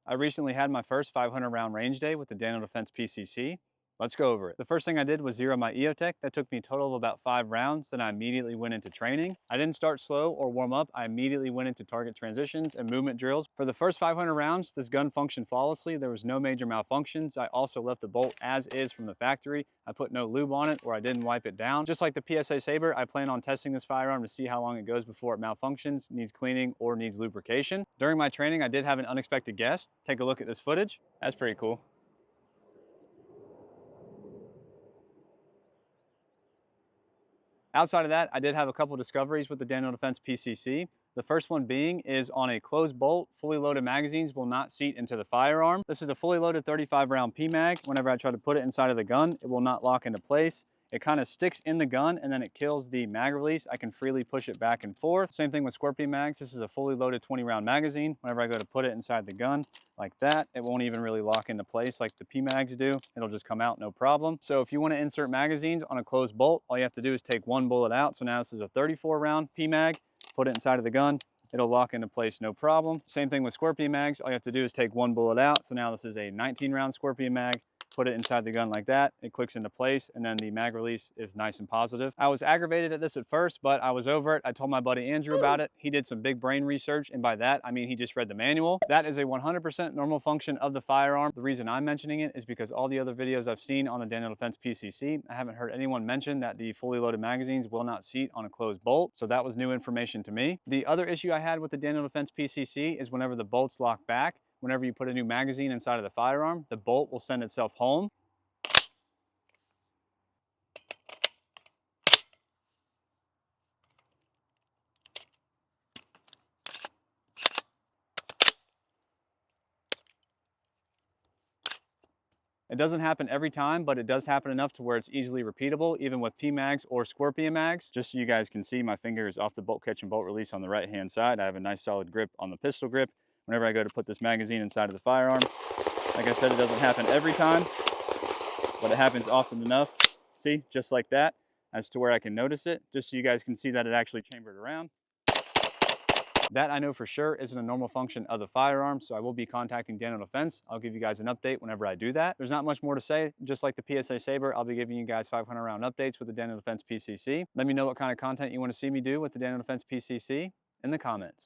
I recently had my first 500 round range day with the Daniel Defense PCC. Let's go over it. The first thing I did was zero my EOTech. That took me a total of about 5 rounds. Then I immediately went into training. I didn't start slow or warm up. I immediately went into target transitions and movement drills. For the first 500 rounds, this gun functioned flawlessly. There was no major malfunctions. I also left the bolt as is from the factory. I put no lube on it or I didn't wipe it down. Just like the PSA Saber, I plan on testing this firearm to see how long it goes before it malfunctions, needs cleaning, or needs lubrication. During my training, I did have an unexpected guest. Take a look at this footage. That's pretty cool. Outside of that, I did have a couple discoveries with the Daniel Defense PCC. The first one being is on a closed bolt, fully loaded magazines will not seat into the firearm. This is a fully loaded 35 round PMag. Whenever I try to put it inside of the gun, it will not lock into place. It kind of sticks in the gun and then it kills the mag release. I can freely push it back and forth. Same thing with Scorpion mags. This is a fully loaded 20 round magazine. Whenever I go to put it inside the gun like that, it won't even really lock into place like the PMags do. It'll just come out no problem. So if you want to insert magazines on a closed bolt, all you have to do is take one bullet out. So now this is a 34 round PMag, put it inside of the gun. It'll lock into place no problem. Same thing with Scorpion mags. All you have to do is take one bullet out. So now this is a 19 round Scorpion mag. Put it inside the gun like that, it clicks into place, and then the mag release is nice and positive. I was aggravated at this at first, but I was over it. I told my buddy Andrew about it. He did some big brain research, and by that, I mean he just read the manual. That is a 100% normal function of the firearm. The reason I'm mentioning it is because all the other videos I've seen on the Daniel Defense PCC, I haven't heard anyone mention that the fully loaded magazines will not seat on a closed bolt, so that was new information to me. The other issue I had with the Daniel Defense PCC is whenever the bolts lock back, whenever you put a new magazine inside of the firearm, the bolt will send itself home. It doesn't happen every time, but it does happen enough to where it's easily repeatable, even with PMags or Scorpion mags. Just so you guys can see, my finger is off the bolt catch and bolt release on the right-hand side. I have a nice solid grip on the pistol grip. Whenever I go to put this magazine inside of the firearm, like I said, it doesn't happen every time, but it happens often enough. See, just like that, as to where I can notice it, just so you guys can see that it actually chambered around. That I know for sure isn't a normal function of the firearm, so I will be contacting Daniel Defense. I'll give you guys an update whenever I do that. There's not much more to say. Just like the PSA Saber, I'll be giving you guys 500 round updates with the Daniel Defense PCC. Let me know what kind of content you want to see me do with the Daniel Defense PCC in the comments.